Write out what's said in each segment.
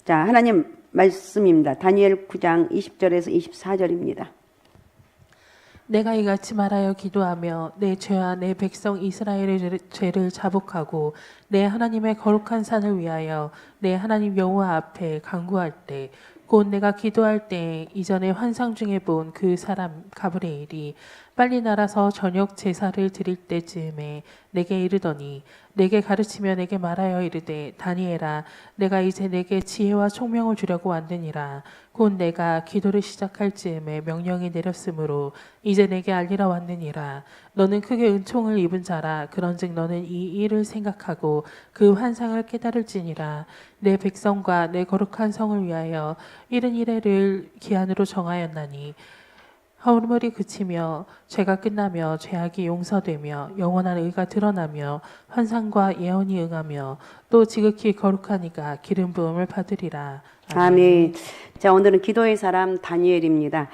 자, 하나님 말씀입니다. 다니엘 9장 20절에서 24절입니다. 내가 이같이 말하여 기도하며 내 죄와 내 백성 이스라엘의 죄를 자복하고 내 하나님의 거룩한 산을 위하여 내 하나님 여호와 앞에 간구할 때 곧 내가 기도할 때 이전에 환상 중에 본 그 사람 가브리엘이 빨리 날아서 저녁 제사를 드릴 때쯤에 내게 이르더니 내게 가르치며 내게 말하여 이르되 다니엘아 내가 이제 내게 지혜와 총명을 주려고 왔느니라. 곧 내가 기도를 시작할 즈음에 명령이 내렸으므로 이제 내게 알리러 왔느니라. 너는 크게 은총을 입은 자라. 그런즉 너는 이 일을 생각하고 그 환상을 깨달을지니라. 내 백성과 내 거룩한 성을 위하여 71회를 기한으로 정하였나니 허물이 그치며 죄가 끝나며 죄악이 용서되며 영원한 의가 드러나며 환상과 예언이 응하며 또 지극히 거룩하니가 기름 부음을 받으리라. 아멘. 자, 오늘은 기도의 사람 다니엘입니다.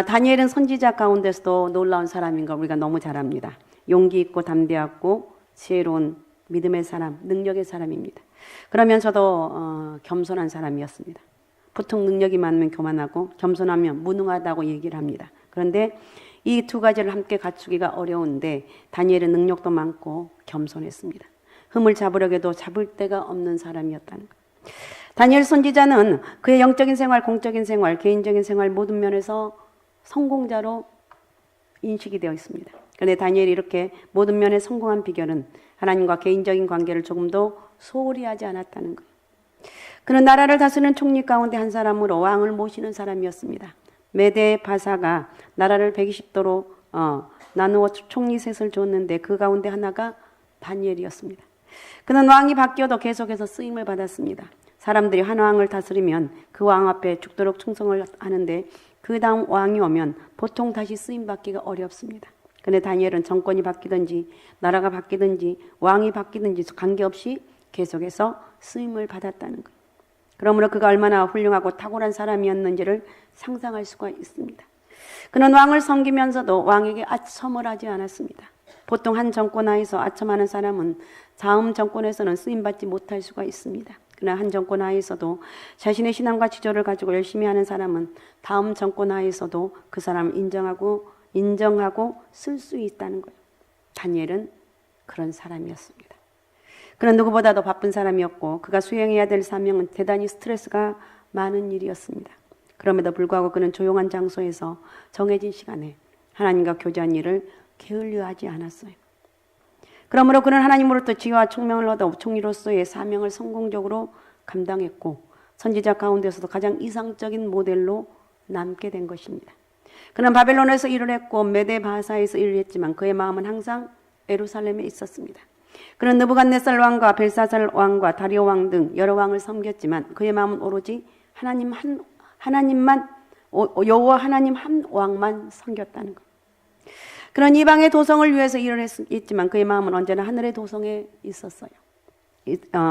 다니엘은 선지자 가운데서도 놀라운 사람인 걸 우리가 너무 잘 압니다. 용기 있고 담대하고 지혜로운 믿음의 사람, 능력의 사람입니다. 그러면서도 겸손한 사람이었습니다. 보통 능력이 많으면 교만하고 겸손하면 무능하다고 얘기를 합니다. 그런데 이 두 가지를 함께 갖추기가 어려운데 다니엘은 능력도 많고 겸손했습니다. 흠을 잡으려고 잡을 데가 없는 사람이었다는 거예요. 다니엘 선지자는 그의 영적인 생활, 공적인 생활, 개인적인 생활 모든 면에서 성공자로 인식이 되어 있습니다. 그런데 다니엘이 이렇게 모든 면에 성공한 비결은 하나님과 개인적인 관계를 조금도 소홀히 하지 않았다는 거예요. 그는 나라를 다스리는 총리 가운데 한 사람으로 왕을 모시는 사람이었습니다. 메대 바사가 나라를 120도로 나누어 총리 셋을 줬는데 그 가운데 하나가 다니엘이었습니다. 그는 왕이 바뀌어도 계속해서 쓰임을 받았습니다. 사람들이 한 왕을 다스리면 그 왕 앞에 죽도록 충성을 하는데 그 다음 왕이 오면 보통 다시 쓰임 받기가 어렵습니다. 그런데 다니엘은 정권이 바뀌든지 나라가 바뀌든지 왕이 바뀌든지 관계없이 계속해서 쓰임을 받았다는 거예요. 그러므로 그가 얼마나 훌륭하고 탁월한 사람이었는지를 상상할 수가 있습니다. 그는 왕을 섬기면서도 왕에게 아첨을 하지 않았습니다. 보통 한 정권 하에서 아첨하는 사람은 다음 정권에서는 쓰임받지 못할 수가 있습니다. 그러나 한 정권 하에서도 자신의 신앙과 지조를 가지고 열심히 하는 사람은 다음 정권 하에서도 그 사람을 인정하고 쓸 수 있다는 거예요. 다니엘은 그런 사람이었습니다. 그는 누구보다도 바쁜 사람이었고 그가 수행해야 될 사명은 대단히 스트레스가 많은 일이었습니다. 그럼에도 불구하고 그는 조용한 장소에서 정해진 시간에 하나님과 교제한 일을 게을리하지 않았어요. 그러므로 그는 하나님으로부터 지혜와 총명을 얻어 총리로서의 사명을 성공적으로 감당했고 선지자 가운데서도 가장 이상적인 모델로 남게 된 것입니다. 그는 바벨론에서 일을 했고 메대 바사에서 일을 했지만 그의 마음은 항상 예루살렘에 있었습니다. 그는 느부갓네살 왕과 벨사살 왕과 다리오 왕 등 여러 왕을 섬겼지만 그의 마음은 오로지 하나님만 여호와 하나님 한 왕만 섬겼다는 것. 그는 이방의 도성을 위해서 일을 했지만 그의 마음은 언제나 하늘의 도성에 있었어요.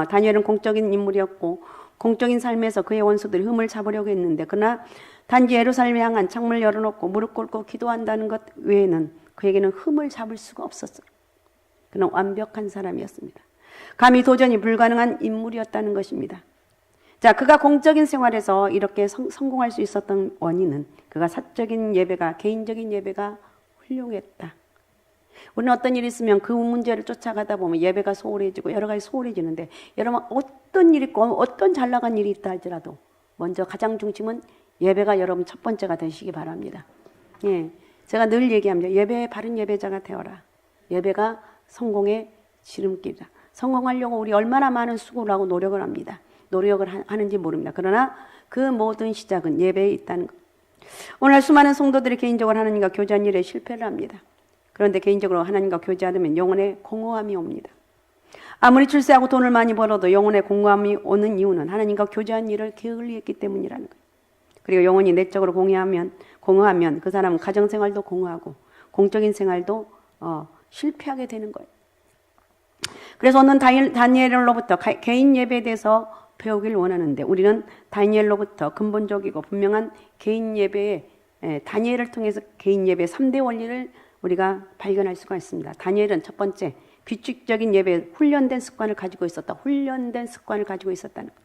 다니엘은 공적인 인물이었고 공적인 삶에서 그의 원수들이 흠을 잡으려고 했는데 그러나 단지 예루살렘에 향한 창문을 열어놓고 무릎 꿇고 기도한다는 것 외에는 그에게는 흠을 잡을 수가 없었어요. 그는 완벽한 사람이었습니다. 감히 도전이 불가능한 인물이었다는 것입니다. 자, 그가 공적인 생활에서 이렇게 성공할 수 있었던 원인은 그가 사적인 예배가, 개인적인 예배가 훌륭했다. 우리는 어떤 일이 있으면 그 문제를 쫓아가다 보면 예배가 소홀해지고 여러 가지 소홀해지는데 여러분 어떤 일이 있고 어떤 잘 나간 일이 있다 할지라도 먼저 가장 중심은 예배가 여러분 첫 번째가 되시기 바랍니다. 예, 제가 늘 얘기합니다. 예배의 바른 예배자가 되어라. 예배가 성공의 지름길이다. 성공하려고 우리 얼마나 많은 수고를 하고 노력을 합니다. 노력을 하는지 모릅니다. 그러나 그 모든 시작은 예배에 있다는 것. 오늘 수많은 성도들이 개인적으로 하나님과 교제한 일에 실패를 합니다. 그런데 개인적으로 하나님과 교제하면 영혼의 공허함이 옵니다. 아무리 출세하고 돈을 많이 벌어도 영혼의 공허함이 오는 이유는 하나님과 교제한 일을 게을리 했기 때문이라는 거예요. 그리고 영혼이 내적으로 공허하면 그 사람은 가정생활도 공허하고 공적인 생활도 실패하게 되는 거예요. 그래서 오늘 다니엘로부터 개인 예배에 대해서 배우길 원하는데 우리는 다니엘로부터 근본적이고 분명한 개인 예배에 다니엘을 통해서 개인 예배 3대 원리를 우리가 발견할 수가 있습니다. 다니엘은 첫 번째 규칙적인 예배 훈련된 습관을 가지고 있었다. 훈련된 습관을 가지고 있었다는 것.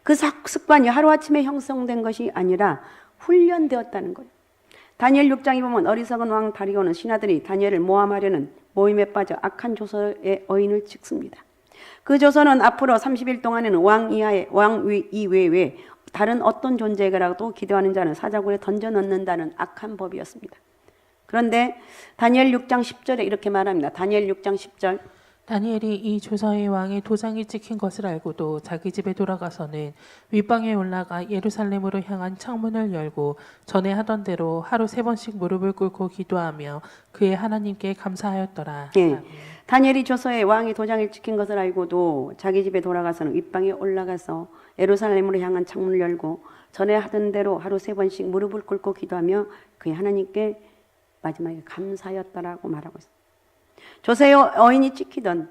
그 습관이 하루아침에 형성된 것이 아니라 훈련되었다는 거예요. 다니엘 6장에 보면 어리석은 왕 다리오는 신하들이 다니엘을 모함하려는 모임에 빠져 악한 조서의 어인을 찍습니다. 그 조서는 앞으로 30일 동안에는 왕 이외에 다른 어떤 존재가라도 기도하는 자는 사자굴에 던져 넣는다는 악한 법이었습니다. 그런데 다니엘 6장 10절에 이렇게 말합니다. 다니엘 6장 10절. 다니엘이 이 조서의 왕의 도장이 찍힌 것을 알고도 자기 집에 돌아가서는 윗방에 올라가 예루살렘으로 향한 창문을 열고 전에 하던 대로 하루 3번씩 무릎을 꿇고 기도하며 그의 하나님께 감사하였더라. 예. 다니엘이 조서에 왕이 도장을 찍힌 것을 알고도 자기 집에 돌아가서는 윗방에 올라가서 예루살렘으로 향한 창문을 열고 전에 하던 대로 하루 3번씩 무릎을 꿇고 기도하며 그의 하나님께 마지막에 감사하였더라고 말하고 있습니다. 조서의 어인이 찍히든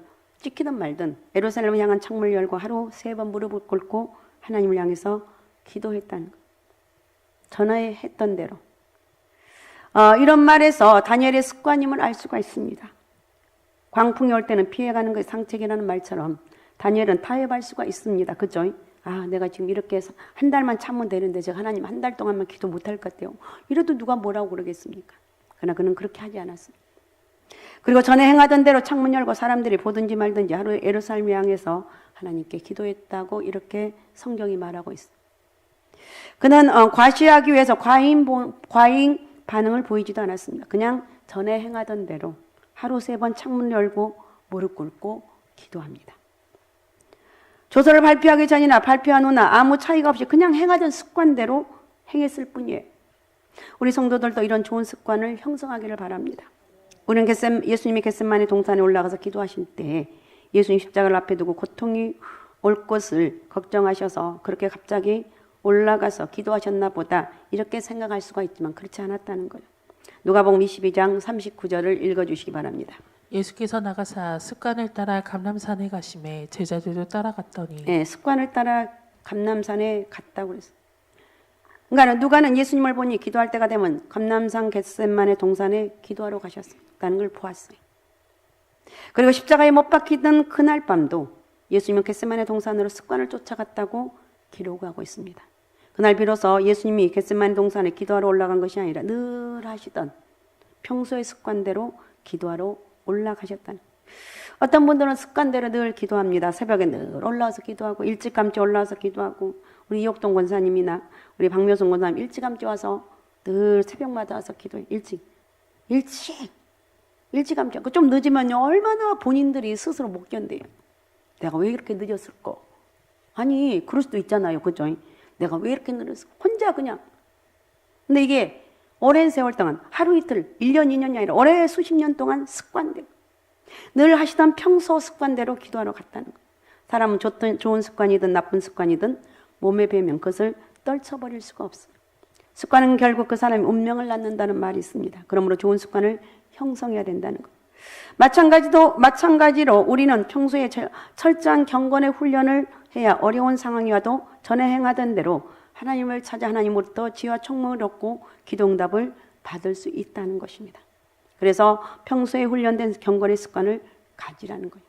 말든 예루살렘을 향한 창문을 열고 하루 3번 무릎을 꿇고 하나님을 향해서 기도했다는 것. 전에 했던 대로. 이런 말에서 다니엘의 습관임을 알 수가 있습니다. 광풍이 올 때는 피해가는 것이 상책이라는 말처럼 다니엘은 타협할 수가 있습니다. 그죠? 내가 지금 이렇게 해서 한 달만 참으면 되는데 제가 하나님 한 달 동안만 기도 못할 것 같아요. 이래도 누가 뭐라고 그러겠습니까? 그러나 그는 그렇게 하지 않았습니다. 그리고 전에 행하던 대로 창문 열고 사람들이 보든지 말든지 하루 예루살렘을 향해서 하나님께 기도했다고 이렇게 성경이 말하고 있습니다. 그는 과시하기 위해서 과잉 반응을 보이지도 않았습니다. 그냥 전에 행하던 대로 하루 3번 창문 열고 무릎 꿇고 기도합니다. 조서를 발표하기 전이나 발표한 후나 아무 차이가 없이 그냥 행하던 습관대로 행했을 뿐이에요. 우리 성도들도 이런 좋은 습관을 형성하기를 바랍니다. 우리는 예수님이 겟세마네 동산에 올라가서 기도하실 때 예수님 십자가를 앞에 두고 고통이 올 것을 걱정하셔서 그렇게 갑자기 올라가서 기도하셨나 보다 이렇게 생각할 수가 있지만 그렇지 않았다는 거예요. 누가복음 22장 39절을 읽어주시기 바랍니다. 예수께서 나가사 습관을 따라 감람산에 가심에 제자들도 따라갔더니 네, 습관을 따라 감람산에 갔다고 그랬어요. 그러니까 누가는 예수님을 보니 기도할 때가 되면 감람산 겟세마네 동산에 기도하러 가셨다는 걸 보았어요. 그리고 십자가에 못 박히던 그날 밤도 예수님은 겟세마네 동산으로 습관을 쫓아갔다고 기록하고 있습니다. 그날 비로소 예수님이 겟세마네 동산에 기도하러 올라간 것이 아니라 늘 하시던 평소의 습관대로 기도하러 올라가셨다는. 어떤 분들은 습관대로 늘 기도합니다. 새벽에 늘 올라와서 기도하고 일찌감치 올라와서 기도하고 우리 이옥동 권사님이나 우리 박묘순 권사님 일찌감치 와서 늘 새벽마다 와서 기도해. 일찌감치. 좀 늦으면요 얼마나 본인들이 스스로 못 견뎌요. 내가 왜 이렇게 늦었을까? 아니 그럴 수도 있잖아요. 그죠? 내가 왜 이렇게 늦었을까? 혼자 그냥. 근데 이게 오랜 세월 동안 하루 이틀 1년 2년이 아니라 오래 수십 년 동안 습관대로 늘 하시던 평소 습관대로 기도하러 갔다는 거예요. 사람은 좋은 습관이든 나쁜 습관이든 몸에 배면 그것을 떨쳐버릴 수가 없어요. 습관은 결국 그 사람이 운명을 낳는다는 말이 있습니다. 그러므로 좋은 습관을 형성해야 된다는 것. 마찬가지로 우리는 평소에 철저한 경건의 훈련을 해야 어려운 상황이 와도 전에 행하던 대로 하나님을 찾아 하나님으로부터 지혜와 총명을 얻고 기도응답을 받을 수 있다는 것입니다. 그래서 평소에 훈련된 경건의 습관을 가지라는 거예요.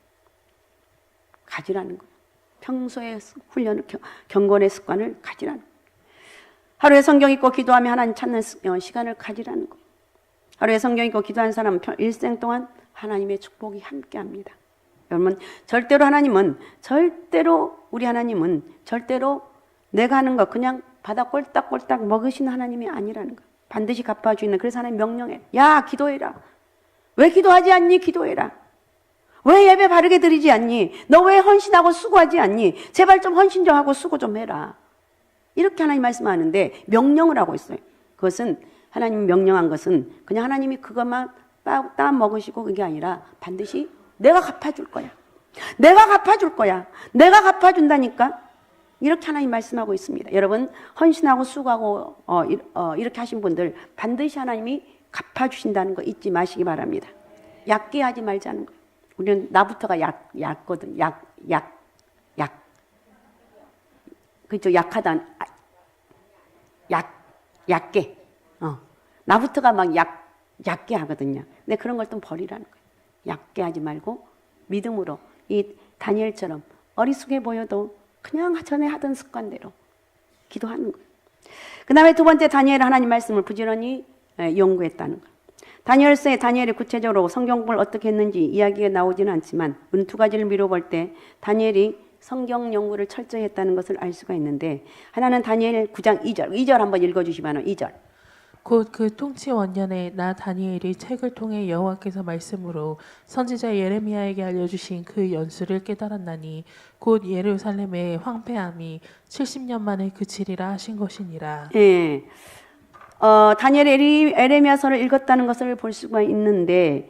평소에 경건의 습관을 가지라는 거예요. 하루에 성경 읽고 기도하며 하나님 찾는 시간을 가지라는 거예요. 하루에 성경 읽고 기도하는 사람은 일생 동안 하나님의 축복이 함께합니다. 여러분 절대로 우리 하나님은 절대로 내가 하는 거 그냥 받아 꼴딱꼴딱 먹으시는 하나님이 아니라는 거예요. 반드시 갚아주는. 그래서 하나님 명령해. 야 기도해라. 왜 기도하지 않니? 기도해라. 왜 예배 바르게 드리지 않니? 너 왜 헌신하고 수고하지 않니? 제발 좀 헌신 좀 하고 수고 좀 해라. 이렇게 하나님 말씀하는데 명령을 하고 있어요. 그것은 하나님이 명령한 것은 그냥 하나님이 그것만 따 먹으시고 그게 아니라 반드시 내가 갚아줄 거야. 내가 갚아준다니까. 이렇게 하나님 말씀하고 있습니다. 여러분 헌신하고 수고하고 이렇게 하신 분들 반드시 하나님이 갚아주신다는 거 잊지 마시기 바랍니다. 얕게 하지 말자는 거예요. 우리는 나부터가 얕거든. 그렇죠. 약하다. 얕게. 나부터가 막 얕게 하거든요. 근데 그런 걸 좀 버리라는 거예요. 얕게 하지 말고 믿음으로 이 다니엘처럼 어리숙해 보여도 그냥 전에 하던 습관대로 기도하는 거예요. 그 다음에 두 번째, 다니엘은 하나님 말씀을 부지런히 연구했다는 거예요. 다니엘서에 다니엘이 구체적으로 성경 공부를 어떻게 했는지 이야기가 나오지는 않지만 우리는 두 가지를 미뤄볼 때 다니엘이 성경 연구를 철저히 했다는 것을 알 수가 있는데, 하나는 다니엘 9장 2절 한번 읽어주시면 2절. 곧 그 통치 원년에 나 다니엘이 책을 통해 여호와께서 말씀으로 선지자 예레미야에게 알려주신 그 연수를 깨달았나니 곧 예루살렘의 황폐함이 70년 만에 그치리라 하신 것이니라. 예. 다니엘이 에레미야서를 읽었다는 것을 볼 수가 있는데,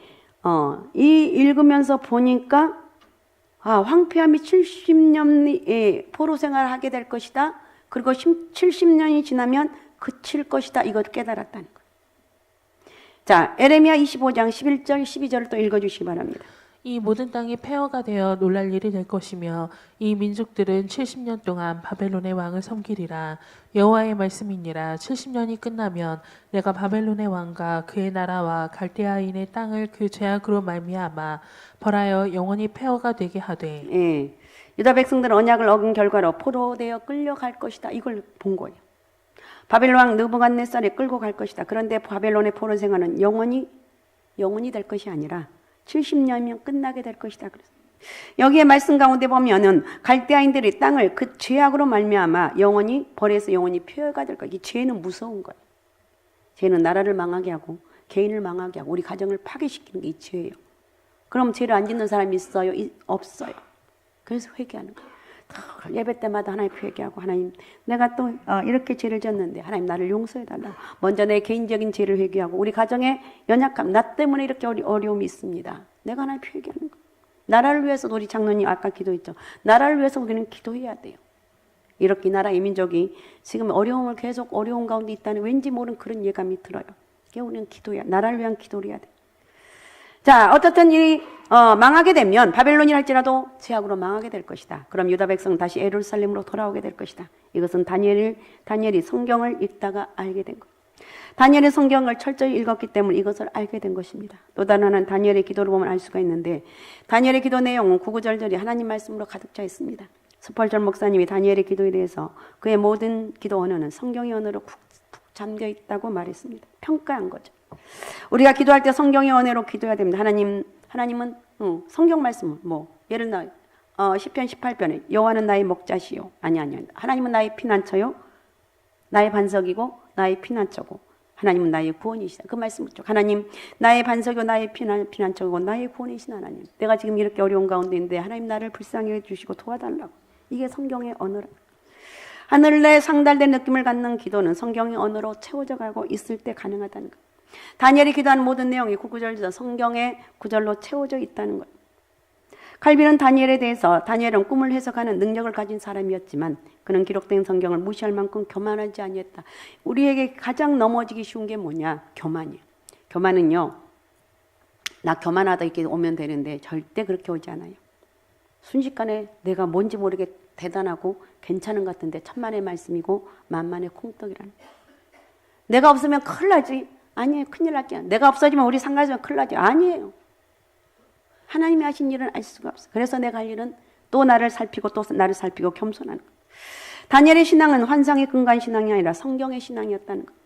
이 읽으면서 보니까 황폐함이 70년의 포로 생활을 하게 될 것이다. 그리고 70년이 지나면 그칠 것이다. 이걸 깨달았다는 거예요. 자, 에레미야 25장 11절, 12절을 또 읽어주시기 바랍니다. 이 모든 땅이 폐허가 되어 놀랄 일이 될 것이며 이 민족들은 70년 동안 바벨론의 왕을 섬기리라. 여호와의 말씀이니라. 70년이 끝나면 내가 바벨론의 왕과 그의 나라와 갈대아인의 땅을 그 죄악으로 말미암아 벌하여 영원히 폐허가 되게 하되. 예. 유다 백성들은 언약을 어긴 결과로 포로되어 끌려갈 것이다. 이걸 본 거예요. 바벨론 왕 느부갓네살이 끌고 갈 것이다. 그런데 바벨론의 포로 생활은 영원히 될 것이 아니라 70년이면 끝나게 될 것이다. 그래서 여기에 말씀 가운데 보면은 갈대아인들이 땅을 그 죄악으로 말미암아 영원히 벌에서 영원히 폐허가 될 거예요. 이 죄는 무서운 거예요. 죄는 나라를 망하게 하고 개인을 망하게 하고 우리 가정을 파괴시키는 게 이 죄예요. 그럼 죄를 안 짓는 사람이 있어요? 없어요. 그래서 회개하는 거예요. 예배 때마다 하나님 회개하고, 하나님 내가 또 이렇게 죄를 졌는데 하나님 나를 용서해달라. 먼저 내 개인적인 죄를 회개하고 우리 가정의 연약함, 나 때문에 이렇게 어려움이 있습니다. 내가 하나님 회개하는 거예요. 나라를 위해서 우리 장로님 아까 기도했죠. 나라를 위해서 우리는 기도해야 돼요. 이렇게 나라의 민족이 지금 어려움을 계속 어려운 가운데 있다는 왠지 모르는 그런 예감이 들어요. 우리는 기도해야, 나라를 위한 기도를 해야 돼요. 자, 어떻든 일이 망하게 되면 바벨론이 할지라도 죄악으로 망하게 될 것이다. 그럼 유다 백성은 다시 예루살렘으로 돌아오게 될 것이다. 이것은 다니엘이 성경을 읽다가 알게 된 것. 다니엘이 성경을 철저히 읽었기 때문에 이것을 알게 된 것입니다. 또 다른 하나는 다니엘의 기도를 보면 알 수가 있는데, 다니엘의 기도 내용은 구구절절이 하나님 말씀으로 가득 차 있습니다. 스펄전 목사님이 다니엘의 기도에 대해서 그의 모든 기도 언어는 성경의 언어로 푹 잠겨 있다고 말했습니다. 평가한 거죠. 우리가 기도할 때 성경의 언어로 기도해야 됩니다. 하나님은 성경 말씀은 예를 들어 시편 18편에 여호와는 나의 목자시요. 아니. 하나님은 나의 피난처요. 나의 반석이고 나의 피난처고 하나님은 나의 구원이시다. 그 말씀을 쭉. 하나님 나의 반석이고 나의 피난처고 나의 구원이신 하나님. 내가 지금 이렇게 어려운 가운데 있는데 하나님 나를 불쌍히 해주시고 도와달라고. 이게 성경의 언어라. 하늘에 상달된 느낌을 갖는 기도는 성경의 언어로 채워져 가고 있을 때 가능하다는 것. 다니엘이 기도한 모든 내용이 구구절절 성경의 구절로 채워져 있다는 것. 칼빈은 다니엘은 꿈을 해석하는 능력을 가진 사람이었지만 그는 기록된 성경을 무시할 만큼 교만하지 아니했다. 우리에게 가장 넘어지기 쉬운 게 뭐냐? 교만이에요. 교만은요, 나 교만하다 이렇게 오면 되는데 절대 그렇게 오지 않아요. 순식간에 내가 뭔지 모르게 대단하고 괜찮은 것 같은데 천만의 말씀이고 만만의 콩떡이라는 거예요. 내가 없으면 큰일 나지. 아니에요. 큰일 나지 않아요. 내가 없어지면 우리 상가에서 큰일 나지. 아니에요. 하나님이 하신 일은 알 수가 없어요. 그래서 내가 할 일은 또 나를 살피고 겸손하는 거예요. 다니엘의 신앙은 환상에 근거한 신앙이 아니라 성경의 신앙이었다는 거예요.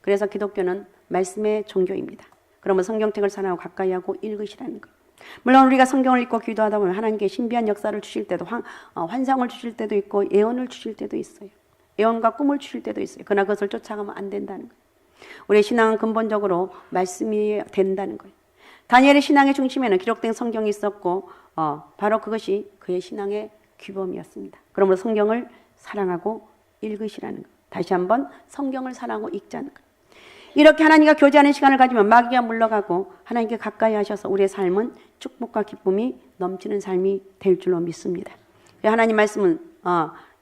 그래서 기독교는 말씀의 종교입니다. 그러면 성경책을 사랑하고 가까이 하고 읽으시라는 거예요. 물론 우리가 성경을 읽고 기도하다 보면 하나님께 신비한 역사를 주실 때도 환상을 주실 때도 있고 예언을 주실 때도 있어요. 예언과 꿈을 주실 때도 있어요. 그러나 그것을 쫓아가면 안 된다는 거예요. 우리의 신앙은 근본적으로 말씀이 된다는 거예요. 다니엘의 신앙의 중심에는 기록된 성경이 있었고 바로 그것이 그의 신앙의 규범이었습니다. 그러므로 성경을 사랑하고 읽으시라는 것. 다시 한번 성경을 사랑하고 읽자는 것. 이렇게 하나님과 교제하는 시간을 가지면 마귀가 물러가고 하나님께 가까이 하셔서 우리의 삶은 축복과 기쁨이 넘치는 삶이 될 줄로 믿습니다. 하나님 말씀은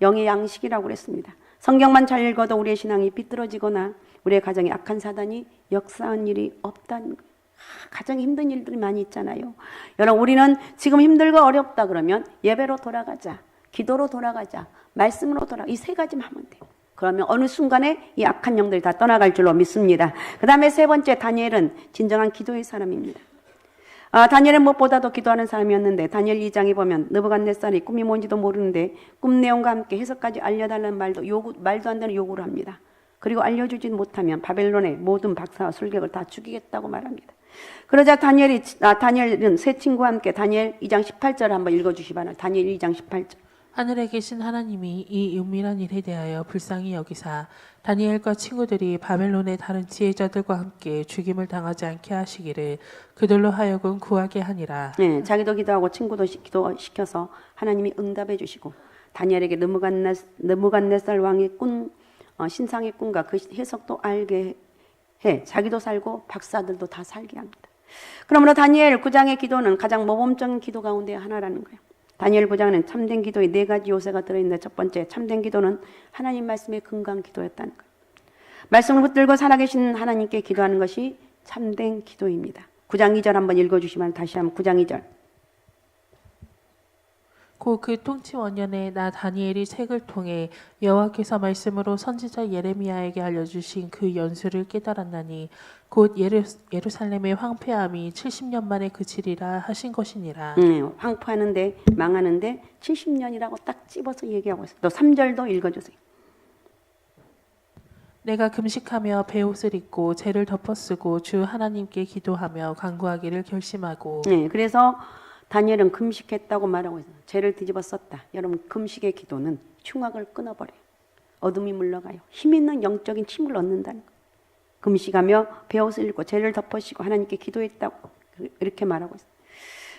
영의 양식이라고 그랬습니다. 성경만 잘 읽어도 우리의 신앙이 비뚤어지거나 우리의 가정에 악한 사단이 역사한 일이 없다는 거예요. 가정에 힘든 일들이 많이 있잖아요. 여러분, 우리는 지금 힘들고 어렵다 그러면 예배로 돌아가자, 기도로 돌아가자, 말씀으로 돌아가자. 이 세 가지만 하면 돼요. 그러면 어느 순간에 이 악한 영들이 다 떠나갈 줄로 믿습니다. 그 다음에 세 번째, 다니엘은 진정한 기도의 사람입니다. 다니엘은 무엇보다도 기도하는 사람이었는데 다니엘 2장에 보면 느부갓네살이 꿈이 뭔지도 모르는데 꿈 내용과 함께 해석까지 알려달라는 말도 안 되는 요구를 합니다. 그리고 알려주지 못하면 바벨론의 모든 박사와 술객을 다 죽이겠다고 말합니다. 그러자 다니엘은 세 친구와 함께 다니엘 2장 18절을 한번 읽어주시 바랍니다. 다니엘 2장 18절. 하늘에 계신 하나님이 이 은밀한 일에 대하여 불쌍히 여기사 다니엘과 친구들이 바벨론의 다른 지혜자들과 함께 죽임을 당하지 않게 하시기를 그들로 하여금 구하게 하니라. 네, 자기도 기도하고 친구도 기도시켜서 하나님이 응답해 주시고 다니엘에게 느부갓네살 왕의 신상의 꿈과 그 해석도 알게 해 자기도 살고 박사들도 다 살게 합니다. 그러므로 다니엘 9장의 기도는 가장 모범적인 기도 가운데 하나라는 거예요. 다니엘 9장에는 참된 기도의 4가지 요소가 들어있는데 첫 번째 참된 기도는 하나님 말씀에 근거한 기도였다는 거예요. 말씀을 붙들고 살아계신 하나님께 기도하는 것이 참된 기도입니다. 9장 2절 한번 읽어주시면 다시 한번 9장 2절. 곧 그 통치 원년에 나 다니엘이 책을 통해 여호와께서 말씀으로 선지자 예레미야에게 알려주신 그 연수를 깨달았나니 곧 예루살렘의 황폐함이 70년 만에 그치리라 하신 것이니라. 황폐하는데 망하는데 70년이라고 딱 집어서 얘기하고 있어요. 또 3절도 읽어주세요. 내가 금식하며 베옷을 입고 죄를 덮어쓰고 주 하나님께 기도하며 간구하기를 결심하고. 네, 그래서 다니엘은 금식했다고 말하고 있어요. 죄를 뒤집어 썼다. 여러분 금식의 기도는 흉악을 끊어버려요. 어둠이 물러가요. 힘 있는 영적인 힘을 얻는다는 거예요. 금식하며 베옷을 입고 죄를 덮으시고 하나님께 기도했다고 이렇게 말하고 있어요.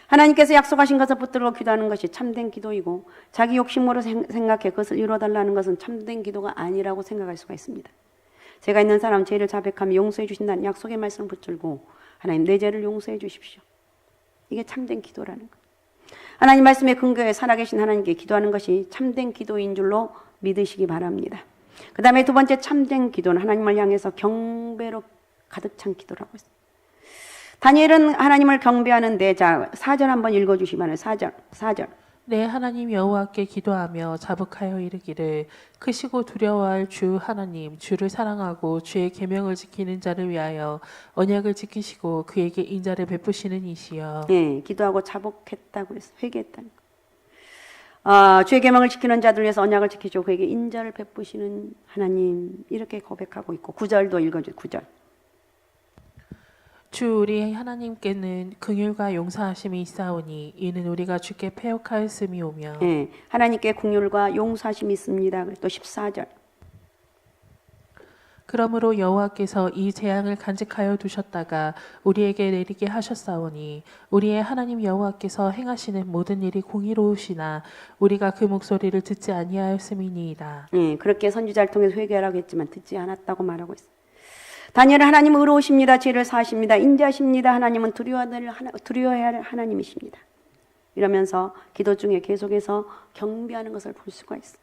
하나님께서 약속하신 것을 붙들고 기도하는 것이 참된 기도이고 자기 욕심으로 생각해 그것을 이루어달라는 것은 참된 기도가 아니라고 생각할 수가 있습니다. 죄가 있는 사람 죄를 자백하며 용서해 주신다는 약속의 말씀을 붙들고 하나님 내 죄를 용서해 주십시오. 이게 참된 기도라는 거예요. 하나님 말씀에 근거해 살아계신 하나님께 기도하는 것이 참된 기도인 줄로 믿으시기 바랍니다. 그 다음에 두 번째 참된 기도는 하나님을 향해서 경배로 가득 찬 기도라고 했어요. 다니엘은 하나님을 경배하는데 4절 한번 읽어주시면 4절. 내 하나님 여호와께 기도하며 자복하여 이르기를 크시고 두려워할 주 하나님 주를 사랑하고 주의 계명을 지키는 자를 위하여 언약을 지키시고 그에게 인자를 베푸시는 이시여. 네, 기도하고 자복했다고 그랬어요. 회개했다는 거. 주의 계명을 지키는 자들 위해서 언약을 지키시고 그에게 인자를 베푸시는 하나님 이렇게 고백하고 있고 9절도 읽어줘요. 9절. 주 우리 하나님께는 긍휼과 용서하심이 있사오니 이는 우리가 주께 패역하였음이오며. 네, 하나님께 긍휼과 용서하심이 있습니다. 그리고 또 14절. 그러므로 여호와께서 이 재앙을 간직하여 두셨다가 우리에게 내리게 하셨사오니 우리의 하나님 여호와께서 행하시는 모든 일이 공의로우시나 우리가 그 목소리를 듣지 아니하였음이니이다. 네, 그렇게 선지자를 통해서 회개하라고 했지만 듣지 않았다고 말하고 있어요. 다니엘은 하나님은 의로우십니다. 죄를 사하십니다. 인자하십니다. 하나님은 두려워해야 할 하나님이십니다. 이러면서 기도 중에 계속해서 경배하는 것을 볼 수가 있어요.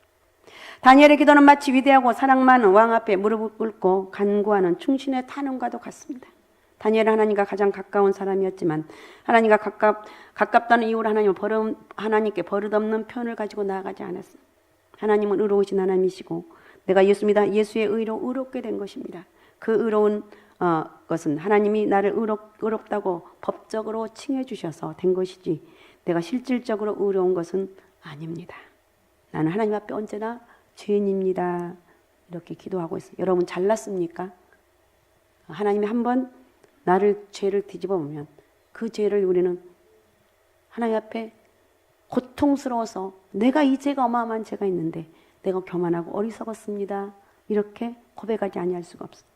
다니엘의 기도는 마치 위대하고 사랑 많은 왕 앞에 무릎을 꿇고 간구하는 충신의 탄원과도 같습니다. 다니엘은 하나님과 가장 가까운 사람이었지만 하나님과 가깝다는 이유로 하나님께 버릇없는 편을 가지고 나아가지 않았어요. 하나님은 의로우신 하나님이시고 내가 예수입니다. 예수의 의로 의롭게 된 것입니다. 그 의로운 것은 하나님이 나를 의롭다고 법적으로 칭해 주셔서 된 것이지 내가 실질적으로 의로운 것은 아닙니다. 나는 하나님 앞에 언제나 죄인입니다. 이렇게 기도하고 있어요. 여러분 잘났습니까? 하나님이 한번 죄를 뒤집어 보면 그 죄를 우리는 하나님 앞에 고통스러워서 내가 이 죄가 어마어마한 죄가 있는데 내가 교만하고 어리석었습니다. 이렇게 고백하지 아니할 수가 없어요.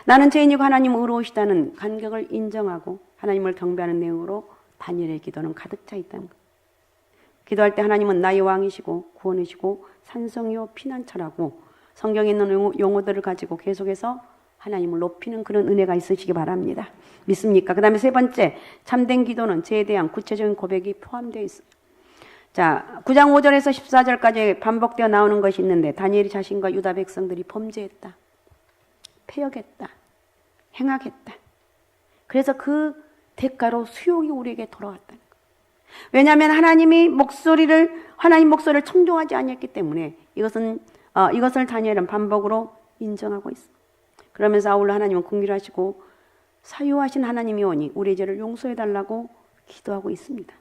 나는 죄인이고 하나님 의로우시다는 간격을 인정하고 하나님을 경배하는 내용으로 다니엘의 기도는 가득 차 있다는 거예요. 기도할 때 하나님은 나의 왕이시고 구원이시고 산성이요 피난처라고 성경에 있는 용어들을 가지고 계속해서 하나님을 높이는 그런 은혜가 있으시기 바랍니다. 믿습니까? 그 다음에 세 번째 참된 기도는 죄에 대한 구체적인 고백이 포함되어 있어요. 9장 5절에서 14절까지 반복되어 나오는 것이 있는데 다니엘이 자신과 유다 백성들이 범죄했다. 패역했다. 행악했다. 그래서 그 대가로 수욕이 우리에게 돌아왔다는 거예요. 왜냐하면 하나님 목소리를 청종하지 아니했기 때문에 이것을 다니엘은 반복으로 인정하고 있어. 그러면서 아울러 하나님은 긍휼하시고 사유하신 하나님이오니 우리의 죄를 용서해달라고 기도하고 있습니다.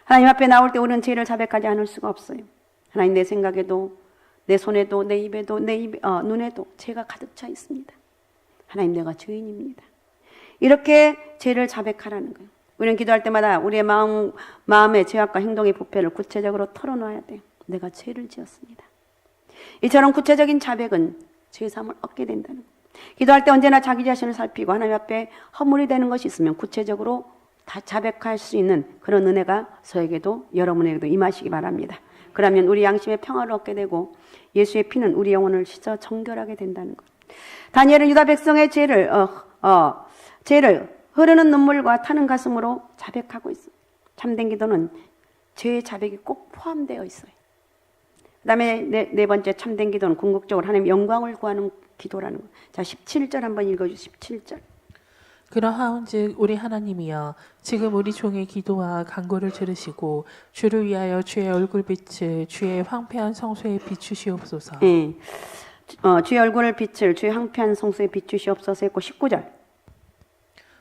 하나님 앞에 나올 때 우리는 죄를 자백하지 않을 수가 없어요. 하나님, 내 생각에도, 내 손에도, 내 입에도, 눈에도 죄가 가득 차 있습니다. 하나님, 내가 죄인입니다. 이렇게 죄를 자백하라는 거예요. 우리는 기도할 때마다 우리의 마음의 죄악과 행동의 부패를 구체적으로 털어놔야 돼요. 내가 죄를 지었습니다. 이처럼 구체적인 자백은 죄사함을 얻게 된다는 거예요. 기도할 때 언제나 자기 자신을 살피고 하나님 앞에 허물이 되는 것이 있으면 구체적으로 다 자백할 수 있는 그런 은혜가 저에게도 여러분에게도 임하시기 바랍니다. 그러면 우리 양심의 평화를 얻게 되고 예수의 피는 우리 영혼을 씻어 정결하게 된다는 것. 다니엘은 유다 백성의 죄를 흐르는 눈물과 타는 가슴으로 자백하고 있습니다. 참된 기도는 죄의 자백이 꼭 포함되어 있어요. 그 다음에 네 번째 참된 기도는 궁극적으로 하나님 영광을 구하는 기도라는 것. 자, 17절 한번 읽어주세요. 17절. 그러하온즉 우리 하나님이여 지금 우리 종의 기도와 간구를 들으시고 주를 위하여 주의 얼굴빛을 주의 황폐한 성소에 비추시옵소서. 예. 주의 얼굴을 빛을 주의 황폐한 성소에 비추시옵소서 했고 19절.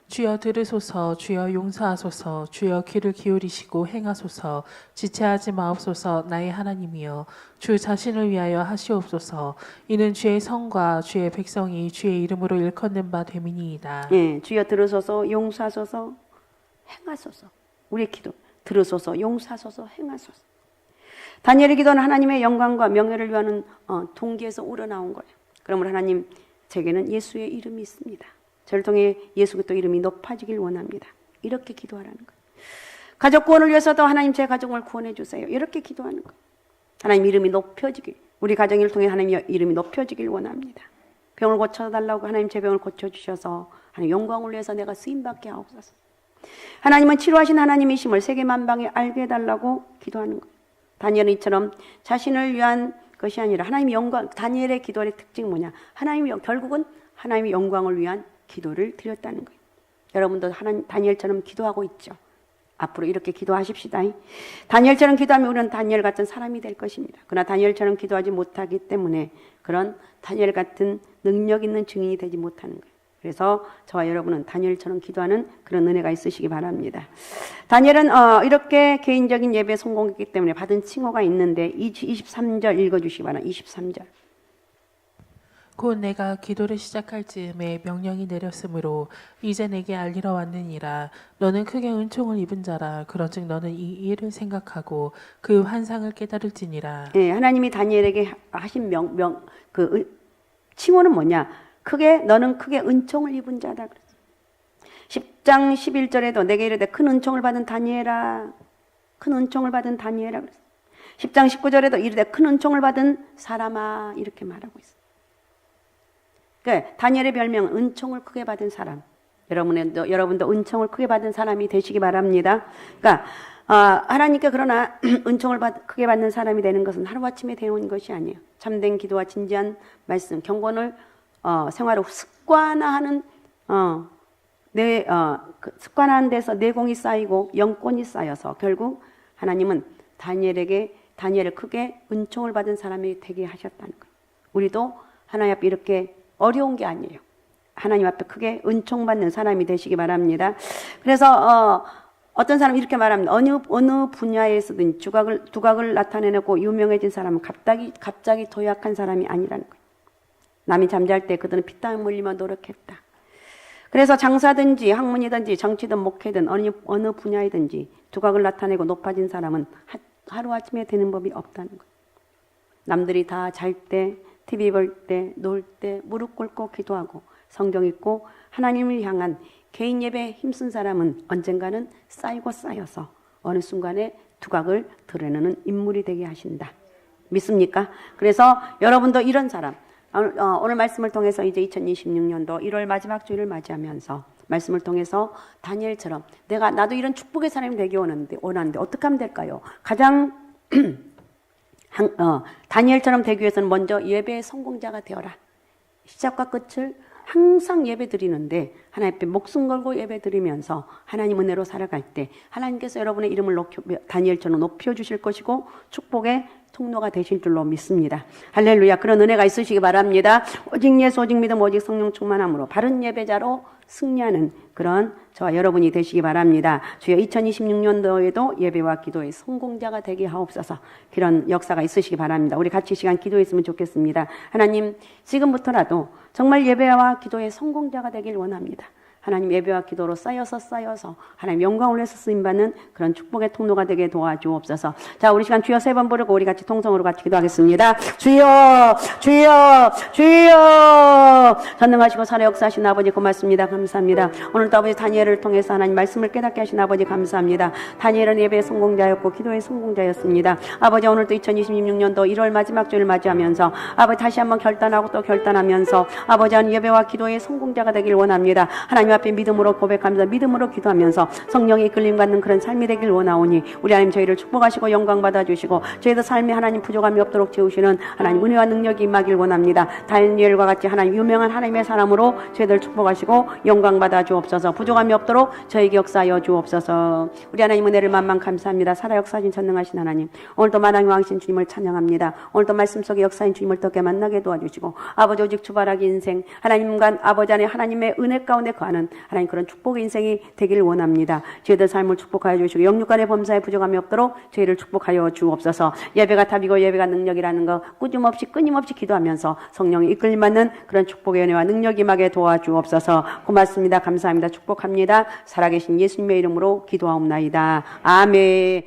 주여 들으소서 주여 용서하소서 주여 귀를 기울이시고 행하소서 지체하지 마옵소서 나의 하나님이여 주 자신을 위하여 하시옵소서 이는 주의 성과 주의 백성이 주의 이름으로 일컫는 바 됨이니이다. 예, 주여 들으소서 용서하소서 행하소서. 우리의 기도 들으소서 용서하소서 행하소서. 다니엘의 기도는 하나님의 영광과 명예를 위하는 동기에서 우러나온 거예요. 그러므로 하나님, 제게는 예수의 이름이 있습니다. 저를 통해 예수 그리스도 이름이 높아지길 원합니다. 이렇게 기도하라는 거예요. 가족 구원을 위해서도 하나님, 제 가족을 구원해 주세요. 이렇게 기도하는 거예요. 하나님 이름이 높여지길, 우리 가정을 통해 하나님 이름이 높여지길 원합니다. 병을 고쳐달라고 하나님, 제 병을 고쳐주셔서 하나님 영광을 위해서 내가 쓰임받게 하옵소서. 하나님은 치료하신 하나님이심을 세계 만방에 알게 해달라고 기도하는 거예요. 다니엘은 이처럼 자신을 위한 것이 아니라 하나님 영광, 다니엘의 기도의 특징이 뭐냐? 결국은 하나님의 영광을 위한 기도를 드렸다는 거예요. 여러분도 다니엘처럼 기도하고 있죠. 앞으로 이렇게 기도하십시다. 다니엘처럼 기도하면 우리는 다니엘 같은 사람이 될 것입니다. 그러나 다니엘처럼 기도하지 못하기 때문에 그런 다니엘 같은 능력 있는 증인이 되지 못하는 거예요. 그래서 저와 여러분은 다니엘처럼 기도하는 그런 은혜가 있으시기 바랍니다. 다니엘은 이렇게 개인적인 예배에 성공했기 때문에 받은 칭호가 있는데 23절 읽어주시기 바랍니다. 23절. 곧 내가 기도를 시작할 즈음에 명령이 내렸으므로 이제 내게 알리러 왔느니라. 너는 크게 은총을 입은 자라. 그런즉 너는 이 일을 생각하고 그 환상을 깨달을지니라. 예, 하나님이 다니엘에게 하신 칭호는 뭐냐? 너는 크게 은총을 입은 자다. 10장 11절에도 내게 이르되 큰 은총을 받은 다니엘아. 큰 은총을 받은 다니엘아. 그랬어요. 10장 19절에도 이르되 큰 은총을 받은 사람아. 이렇게 말하고 있어요. 그러니까 다니엘의 별명은 은총을 크게 받은 사람. 여러분도 은총을 크게 받은 사람이 되시기 바랍니다. 그러니까 하나님께 그러나 은총을 크게 받는 사람이 되는 것은 하루아침에 되는 것이 아니에요. 참된 기도와 진지한 말씀, 경건을 생활을 습관화하는 습관화하는 데서 내공이 쌓이고 영권이 쌓여서 결국 하나님은 다니엘을 크게 은총을 받은 사람이 되게 하셨다는 거예요. 우리도 하나님 앞에 이렇게 어려운 게 아니에요. 하나님 앞에 크게 은총받는 사람이 되시기 바랍니다. 그래서 어떤 사람이 이렇게 말합니다. 어느 분야에서든 두각을 나타내고 유명해진 사람은 갑자기 도약한 사람이 아니라는 거예요. 남이 잠잘 때 그들은 피땀 흘리며 노력했다. 그래서 장사든지 학문이든지 정치든 목회든 어느 분야이든지 두각을 나타내고 높아진 사람은 하루아침에 되는 법이 없다는 거예요. 남들이 다 잘 때, TV 볼 때, 놀 때 무릎 꿇고 기도하고 성경 읽고 하나님을 향한 개인 예배에 힘쓴 사람은 언젠가는 쌓여서 어느 순간에 두각을 드러내는 인물이 되게 하신다. 믿습니까? 그래서 여러분도 이런 사람, 오늘 말씀을 통해서 이제 2026년도 1월 마지막 주일을 맞이하면서 말씀을 통해서 다니엘처럼 나도 이런 축복의 사람이 되기 원하는데 어떻게 하면 될까요? 가장 다니엘처럼 되기 위해서는 먼저 예배의 성공자가 되어라. 시작과 끝을 항상 예배 드리는데 하나님 앞에 목숨 걸고 예배 드리면서 하나님 은혜로 살아갈 때 하나님께서 여러분의 이름을 다니엘처럼 높여주실 것이고 축복의 통로가 되실 줄로 믿습니다. 할렐루야. 그런 은혜가 있으시기 바랍니다. 오직 예수, 오직 믿음, 오직 성령 충만함으로 바른 예배자로 승리하는 그런 저와 여러분이 되시기 바랍니다. 주여 2026년도에도 예배와 기도의 성공자가 되게 하옵소서. 그런 역사가 있으시기 바랍니다. 우리 같이 시간 기도했으면 좋겠습니다. 하나님, 지금부터라도 정말 예배와 기도의 성공자가 되길 원합니다. 하나님, 예배와 기도로 쌓여서 하나님 영광을 위해서 쓰임받는 그런 축복의 통로가 되게 도와주옵소서. 자, 우리 시간 주여 3번 부르고 우리 같이 통성으로 같이 기도하겠습니다. 주여, 주여, 주여. 전능하시고 살아 역사하신 아버지 고맙습니다. 감사합니다. 오늘도 아버지 다니엘을 통해서 하나님 말씀을 깨닫게 하신 아버지 감사합니다. 다니엘은 예배의 성공자였고 기도의 성공자였습니다. 아버지, 오늘도 2026년도 1월 마지막 주를 맞이하면서 아버지 다시 한번 결단하고 또 결단하면서 아버지 한 예배와 기도의 성공자가 되길 원합니다. 하나님 앞에 믿음으로 고백하면서 믿음으로 기도하면서 성령의 이끌림 받는 그런 삶이 되길 원하오니 우리 하나님 저희를 축복하시고 영광 받아주시고 저희도 삶에 하나님 부족함이 없도록 채우시는 하나님 은혜와 능력이 임하길 원합니다. 다니엘과 같이 하나님 유명한 하나님의 사람으로 저희들 축복하시고 영광 받아 주옵소서. 부족함이 없도록 저에게 역사하여 주옵소서. 우리 하나님 은혜를 만만 감사합니다. 살아 역사하신 전능하신 하나님, 오늘도 만왕의 왕신 주님을 찬양합니다. 오늘도 말씀 속에 역사인 주님을 더 만나게 도와주시고 아버지 오직 주바라기 인생 하나님과 아버지 안에 하나님의 은혜 가운데 거하는 하나님 그런 축복의 인생이 되기를 원합니다. 저희들 삶을 축복하여 주시고 영육간의 범사에 부족함이 없도록 저희를 축복하여 주옵소서. 예배가 답이고 예배가 능력이라는 거 꾸준없이 끊임없이 기도하면서 성령의 이끌림 받는 그런 축복의 은혜와 능력이 임하게 도와주옵소서. 고맙습니다. 감사합니다. 축복합니다. 살아계신 예수님의 이름으로 기도하옵나이다. 아멘.